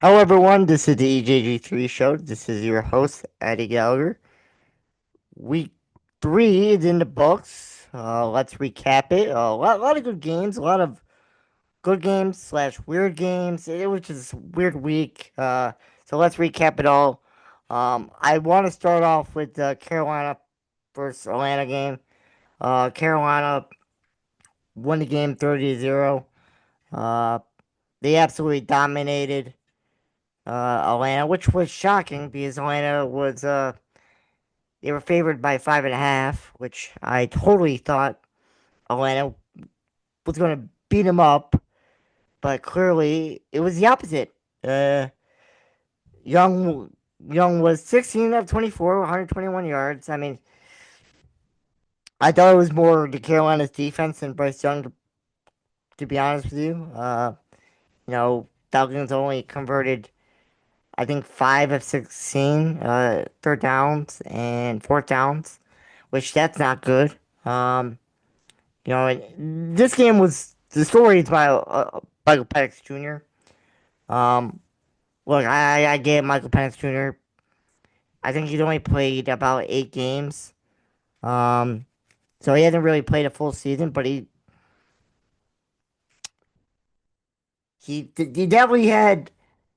Hello, everyone. This is the EJG3 show. This is your host, Eddie Gallagher. Week three is in the books. Let's recap it. A lot of good games. A lot of good games slash weird games. It was just a weird week. So let's recap it all. I want to start off with the Carolina versus Atlanta game. Carolina won the game 30-0. Uh, they absolutely dominated Atlanta, which was shocking because Atlanta was they were favored by 5.5, which I totally thought Atlanta was going to beat them up, but clearly it was the opposite. Uh, Young Young was 16 of 24, 121 yards. I mean, I thought it was more the Carolina's defense than Bryce Young, to be honest with you. Falcons only converted, I think, 5 of 16 third downs and fourth downs, which that's not good. This game was the story is by Michael Penix Jr. Um, Look, I get Michael Penix Jr. I think he's only played about 8 games. Um, so he hasn't really played a full season, but he definitely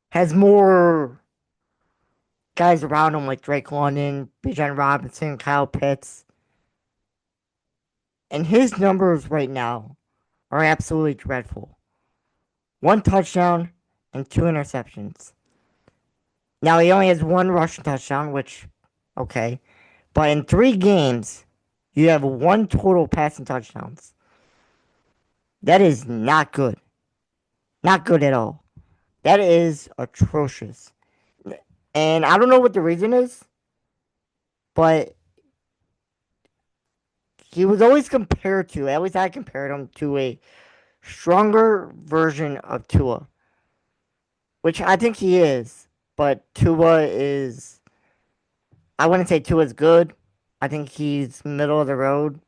has more guys around him like Drake London, Bijan Robinson, Kyle Pitts, and his numbers right now are absolutely dreadful. 1 touchdown and 2 interceptions. Now he only has one rushing touchdown, which okay, but in 3 games, you have one total passing touchdowns. That is not good. Not good at all. That is atrocious. And I don't know what the reason is, but he was always compared to, at least I compared him to a stronger version of Tua, which I think he is. But Tua is, I wouldn't say Tua's good. I think he's middle of the road,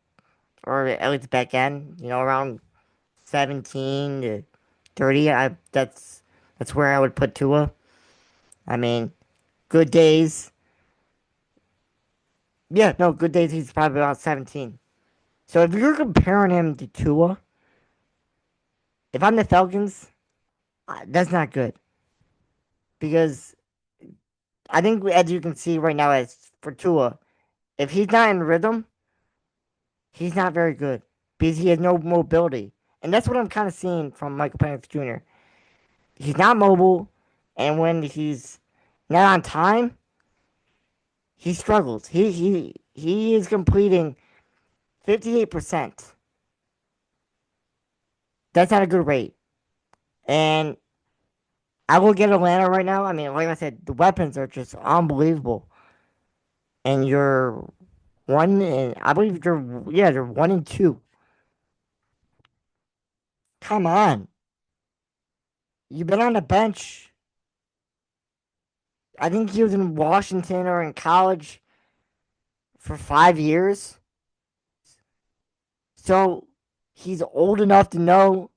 or at least back end, around 17 to 30. That's where I would put Tua. I mean, good days. Yeah, no, good days. He's probably about 17. So if you're comparing him to Tua, if I'm the Falcons, that's not good because I think as you can see right now, as for Tua, if he's not in rhythm, he's not very good because he has no mobility, and that's what I'm kind of seeing from Michael Penix Jr. He's not mobile, and when he's not on time, he struggles. He is completing 58%. That's not a good rate. And I will get Atlanta right now. I mean, like I said, the weapons are just unbelievable. And you're one and I believe they're 1-2. Come on. You've been on the bench. I think he was in Washington or in college for 5 years. So he's old enough to know,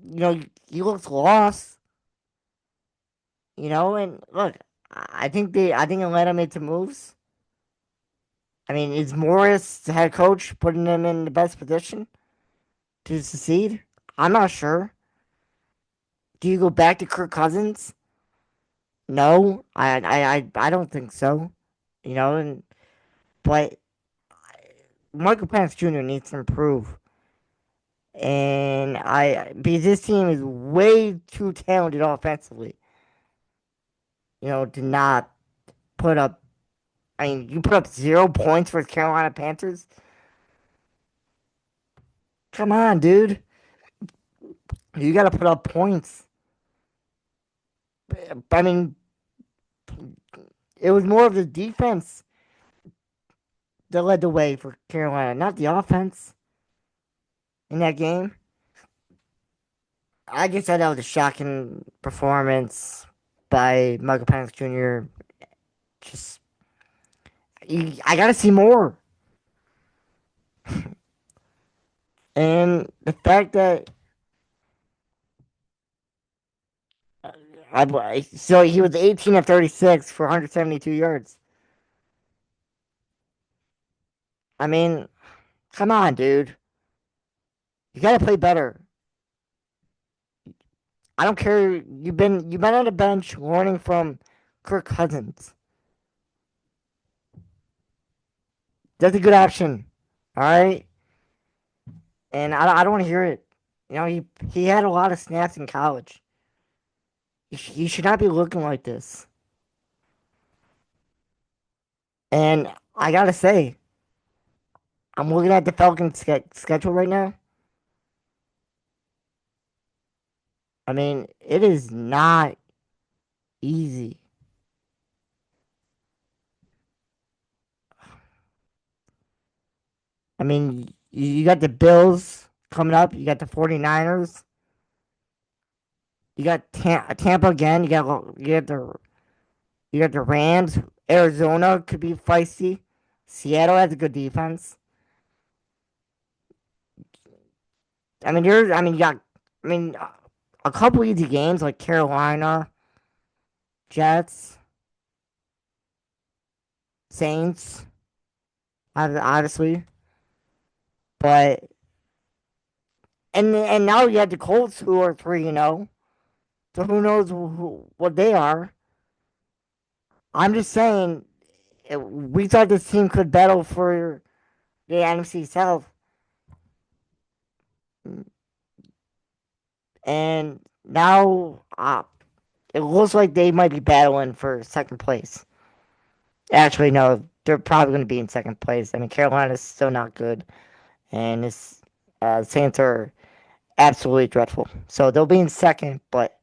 he looks lost. And look, I think Atlanta made some moves. I mean, is Morris the head coach putting them in the best position to succeed? I'm not sure. Do you go back to Kirk Cousins? No, I don't think so. And but Michael Penix Jr. needs to improve, and because this team is way too talented offensively. To not put up. I mean, you put up 0 points for the Carolina Panthers. Come on, dude. You got to put up points. I mean, it was more of the defense that led the way for Carolina, not the offense in that game. I just thought that was a shocking performance by Michael Penix Jr. Just, I got to see more. And the fact that So he was 18 of 36 for 172 yards. I mean, come on, dude. You gotta play better. I don't care. You've been on the bench learning from Kirk Cousins. That's a good option. All right, and I don't want to hear it. He had a lot of snaps in college. He should not be looking like this. And I gotta say, I'm looking at the Falcons schedule right now. I mean, it is not easy. I mean, you got the Bills coming up. You got the 49ers. You got Tampa again. You got the Rams. Arizona could be feisty. Seattle has a good defense. I mean, you got. I mean, a couple easy games like Carolina, Jets, Saints, obviously. But and now you have the Colts who are 3-0. So who knows what they are? I'm just saying, we thought this team could battle for the NFC South, and now it looks like they might be battling for second place. Actually, no, they're probably going to be in second place. I mean, Carolina's still not good, and this Saints are absolutely dreadful. So they'll be in second, but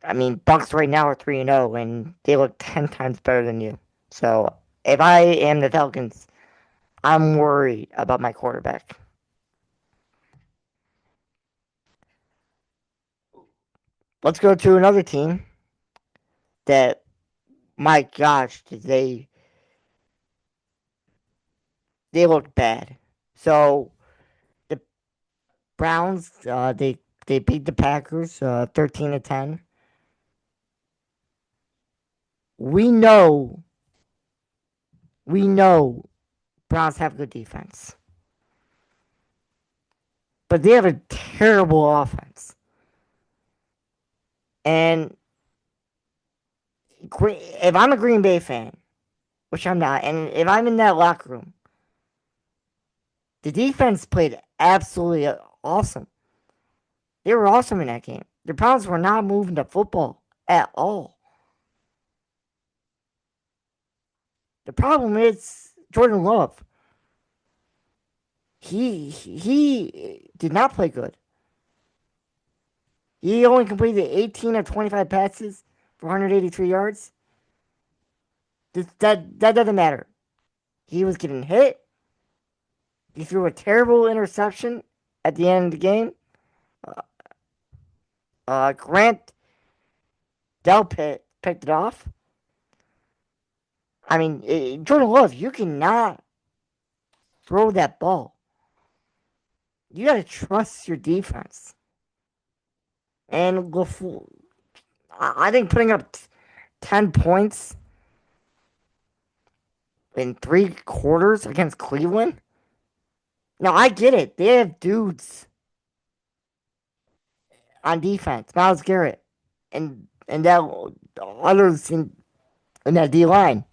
I mean, Bucks right now are 3-0, and they look 10 times better than you. So if I am the Falcons, I'm worried about my quarterback. Let's go to another team that, my gosh, they look bad. So the Browns, they beat the Packers 13-10. We know, we know Browns have good defense, but they have a terrible offense. And if I'm a Green Bay fan, which I'm not, and if I'm in that locker room, the defense played absolutely awesome. They were awesome in that game. The Browns were not moving the football at all. The problem is Jordan Love. He did not play good. He only completed 18 of 25 passes for 183 yards. That doesn't matter. He was getting hit. He threw a terrible interception at the end of the game. Uh, Grant Delpit picked it off. I mean, Jordan Love, you cannot throw that ball. You got to trust your defense. And I think putting up 10 points in 3 quarters against Cleveland. Now, I get it. They have dudes on defense. Myles Garrett and that others in that D line.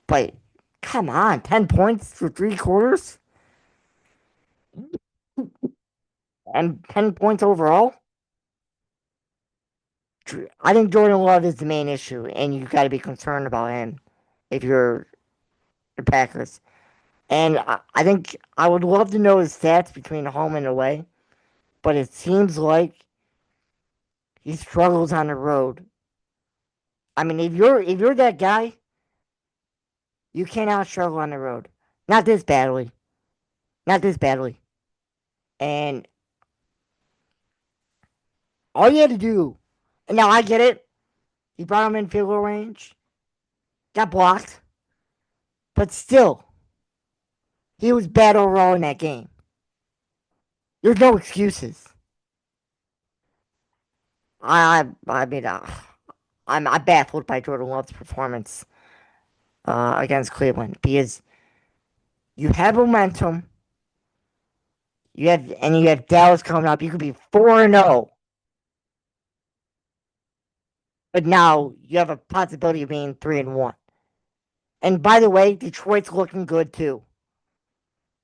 But come on, 10 points for 3 quarters and 10 points overall. I think Jordan Love is the main issue, and you got to be concerned about him if you're the Packers. And I think I would love to know his stats between home and away, but it seems like he struggles on the road. I mean, if you're that guy, you cannot struggle on the road. Not this badly. Not this badly. And all you had to do, and now I get it. He brought him in field goal range, got blocked, but still, he was bad overall in that game. There's no excuses. I mean, I'm baffled by Jordan Love's performance against Cleveland because you have momentum, you have Dallas coming up. You could be 4-0, but now you have a possibility of being 3-1. And by the way, Detroit's looking good too.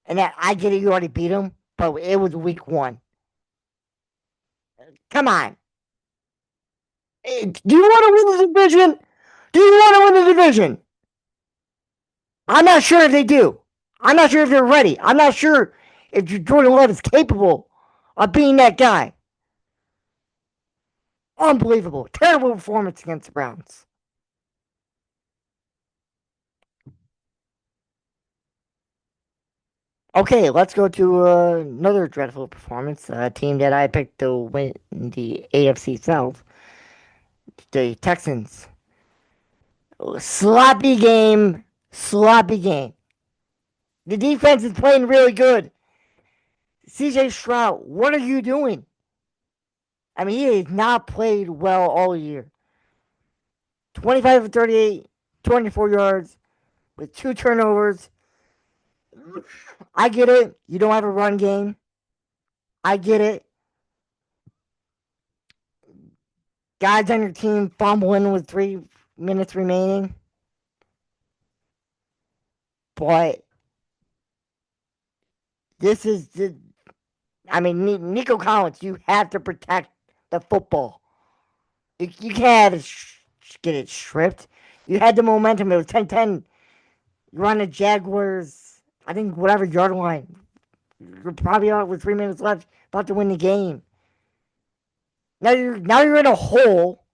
And I get it, you already beat them, but it was week 1. Come on. Do you want to win the division? Do you want to win the division? I'm not sure if they do. I'm not sure if they're ready. I'm not sure if Jordan Love is capable of being that guy. Unbelievable. Terrible performance against the Browns. Okay, let's go to another dreadful performance. A team that I picked to win the AFC South, the Texans. Sloppy game. Sloppy game. The defense is playing really good. CJ Stroud, what are you doing? I mean, he has not played well all year. 25 of 38, 24 yards with 2 turnovers. I get it. You don't have a run game. I get it. Guys on your team fumbling with 3 minutes remaining. But this is the. I mean, Nico Collins, you have to protect the football. You can't get it stripped. You had the momentum. It was 10-10. You're on the Jaguars, I think, whatever yard line. You're probably out with 3 minutes left, about to win the game. Now you're in a hole.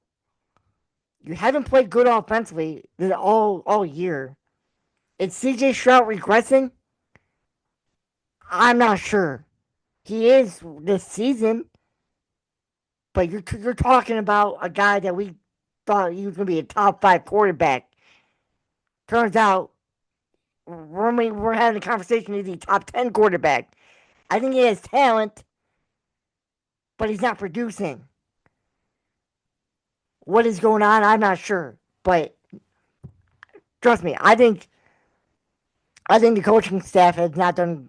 You haven't played good offensively all year. Is CJ Stroud regressing? I'm not sure. He is this season, but you're talking about a guy that we thought he was going to be a top 5 quarterback. Turns out we're having a conversation. He's a top 10 quarterback. I think he has talent, but he's not producing. What is going on? I'm not sure, but trust me, I think the coaching staff has not done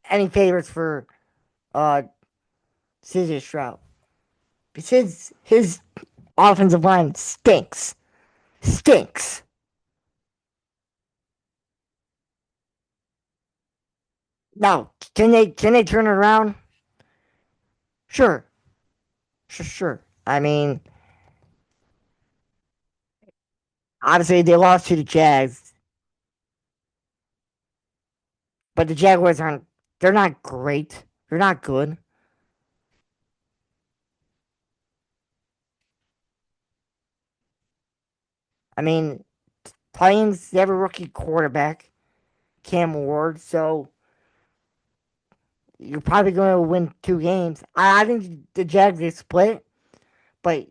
any favors for uh CJ Stroud. Because his offensive line stinks. Stinks. Now, can they turn it around? Sure. Sure. I mean, obviously they lost to the Jags, but the Jaguars aren't they're not great. They're not good. I mean, Titans, they have a rookie quarterback, Cam Ward, so you're probably going to win 2 games. I think the Jags they split, but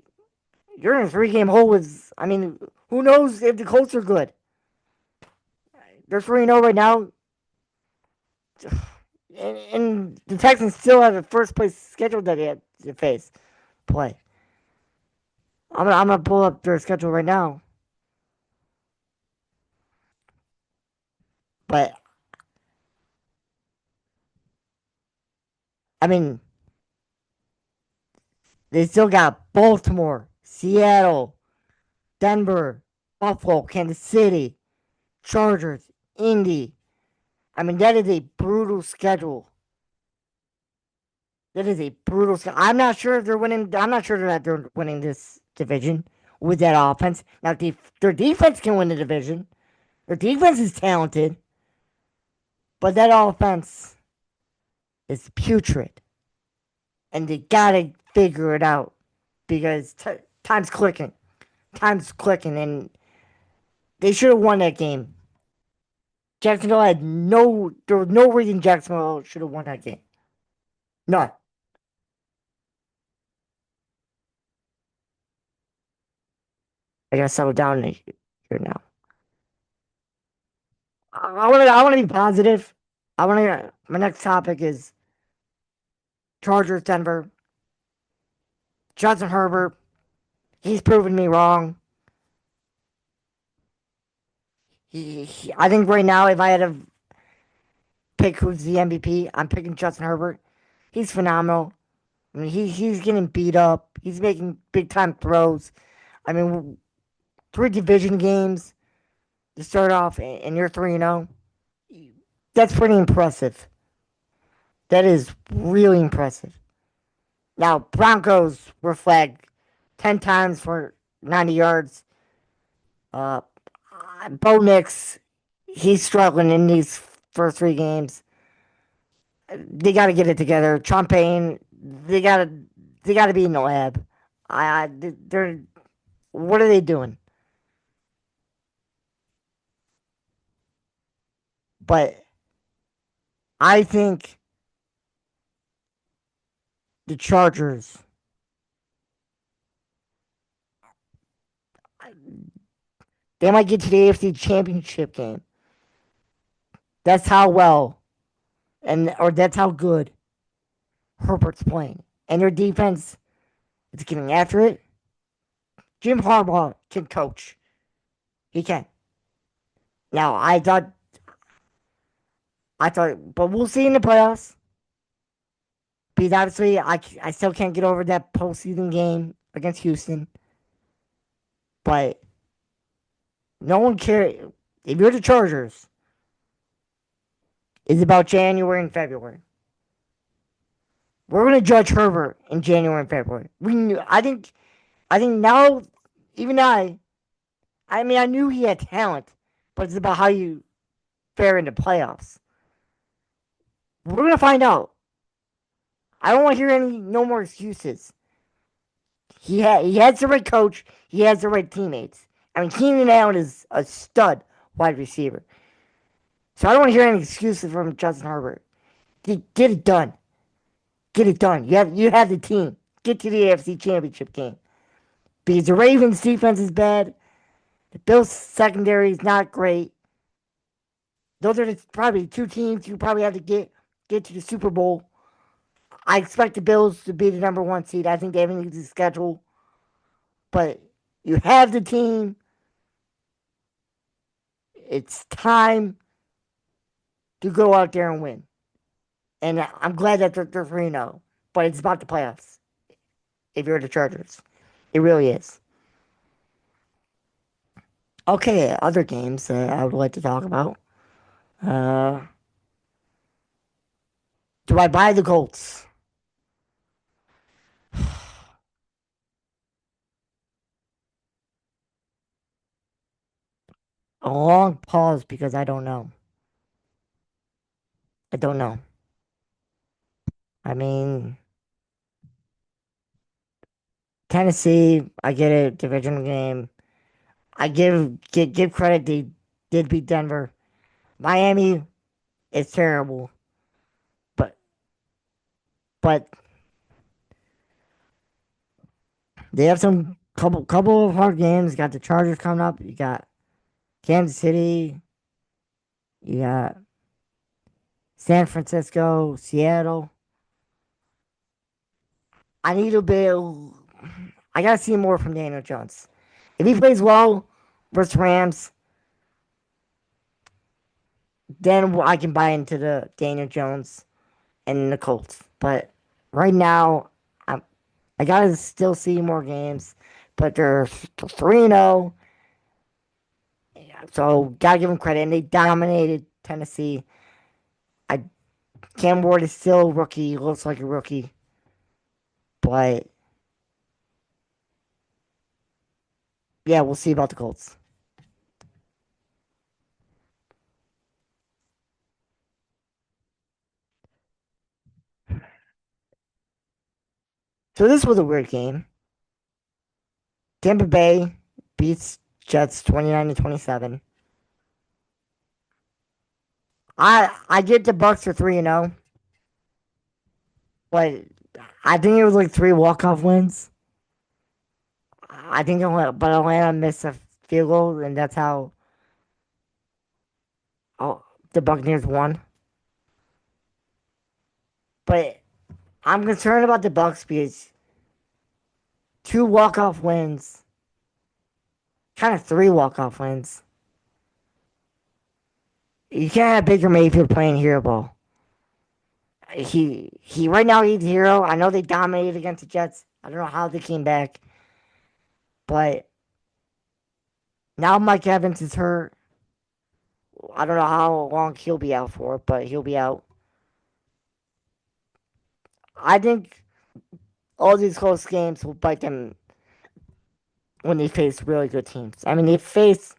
you're in a 3 game hole with. I mean, who knows if the Colts are good? They're 3-0 right now, and the Texans still have a first place schedule that they have to face play. I'm gonna pull up their schedule right now, but I mean they still got Baltimore, Seattle, Denver, Buffalo, Kansas City, Chargers, Indy. I mean that is a brutal schedule. That is a brutal. I'm not sure if they're winning. I'm not sure that they're winning this division with that offense. Now, their defense can win the division. Their defense is talented, but that offense is putrid, and they gotta figure it out because time's clicking. Time's clicking, and they should have won that game. Jacksonville had no. There was no reason Jacksonville should have won that game. None. I gotta settle down here now. I want to be positive. I want to. My next topic is Chargers Denver. Justin Herbert, he's proven me wrong. I think right now, if I had to pick who's the MVP, I'm picking Justin Herbert. He's phenomenal. I mean, he's getting beat up. He's making big time throws. I mean, three division games to start off, and you're 3-0. That's pretty impressive. That is really impressive. Now, Broncos were flagged 10 times for 90 yards. Uh, Bo Nix, he's struggling in these first three games. They got to get it together. Trump Payne, they got to they got to be in the lab. They're what are they doing? But I think the Chargers, they might get to the AFC Championship game. That's how well or that's how good Herbert's playing, and their defense is getting after it. Jim Harbaugh can coach. He can. Now I thought, but we'll see in the playoffs. Because obviously, I still can't get over that postseason game against Houston. But no one cares. If you're the Chargers, it's about January and February. We're gonna judge Herbert in January and February. We knew. I think now, even I mean, I knew he had talent, but it's about how you fare in the playoffs. We're gonna find out. I don't want to hear no more excuses. He has the right coach. He has the right teammates. I mean, Keenan Allen is a stud wide receiver. So I don't want to hear any excuses from Justin Herbert. Get it done. Get it done. You have the team. Get to the AFC Championship game. Because the Ravens defense is bad. The Bills secondary is not great. Those are probably two teams you probably have to get to the Super Bowl. I expect the Bills to be the number one seed. I think they have an easy schedule. But you have the team. It's time to go out there and win. And I'm glad that they're 3-0. But it's about the playoffs if you're the Chargers. It really is. Okay, other games that I would like to talk about. Uh, do I buy the Colts? A long pause because I don't know. I don't know. I mean, Tennessee, I get it, divisional game. I give credit, they did beat Denver. Miami is terrible, but but they have some couple of hard games. You got the Chargers coming up. You got Kansas City. You got San Francisco, Seattle. I need a bit. I gotta see more from Daniel Jones. If he plays well versus Rams, then I can buy into the Daniel Jones and the Colts. But right now, I gotta still see more games. But they're 3-0, so gotta give them credit. And they dominated Tennessee. I Cam Ward is still a rookie. Looks like a rookie, but yeah, we'll see about the Colts. So this was a weird game. Tampa Bay beats Jets 29-27. I get the Bucks are 3-0, but I think it was like three walk-off wins. I think but Atlanta missed a field goal, and that's how oh, the Buccaneers won. But I'm concerned about the Bucks because two walk-off wins, kind of three walk-off wins. You can't have Baker Mayfield playing hero ball. He right now he's hero. I know they dominated against the Jets. I don't know how they came back, but now Mike Evans is hurt. I don't know how long he'll be out for, but he'll be out. I think all these close games will bite them when they face really good teams. I mean, they face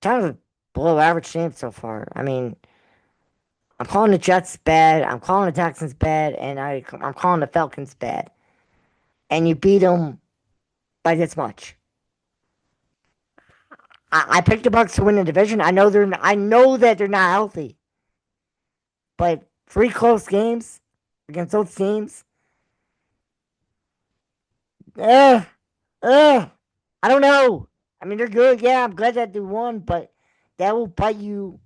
kind of below average teams so far. I mean, I'm calling the Jets bad. I'm calling the Texans bad, and I'm calling the Falcons bad. And you beat them by this much. I picked the Bucks to win the division. I know that they're not healthy, but three close games against those teams. Eh, eh. I don't know. I mean, they're good. Yeah, I'm glad that they won, but that will bite you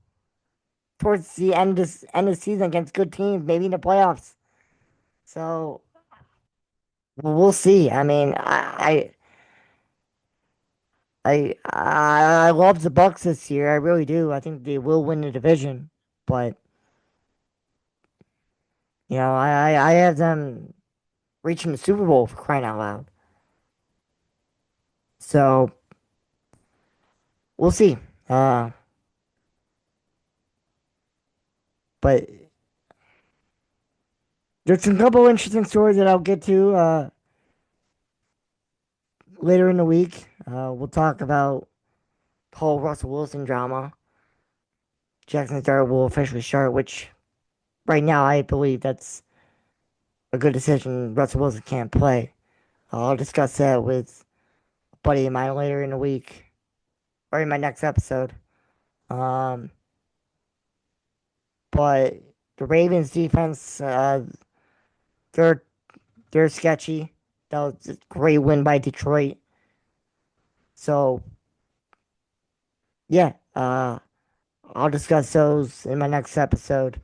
towards the end of the season against good teams, maybe in the playoffs. So we'll see. I mean, I love the Bucks this year. I really do. I think they will win the division, but I have them reaching the Super Bowl for crying out loud. So we'll see. Uh, but there's a couple interesting stories that I'll get to later in the week. We'll talk about the whole Russell Wilson drama. Jackson Dart will officially start, which right now I believe that's a good decision. Russell Wilson can't play. I'll discuss that with a buddy of mine later in the week or in my next episode. Um, but the Ravens defense, they're they're sketchy. That was a great win by Detroit. So yeah, I'll discuss those in my next episode.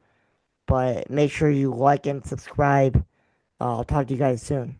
But make sure you like and subscribe. I'll talk to you guys soon.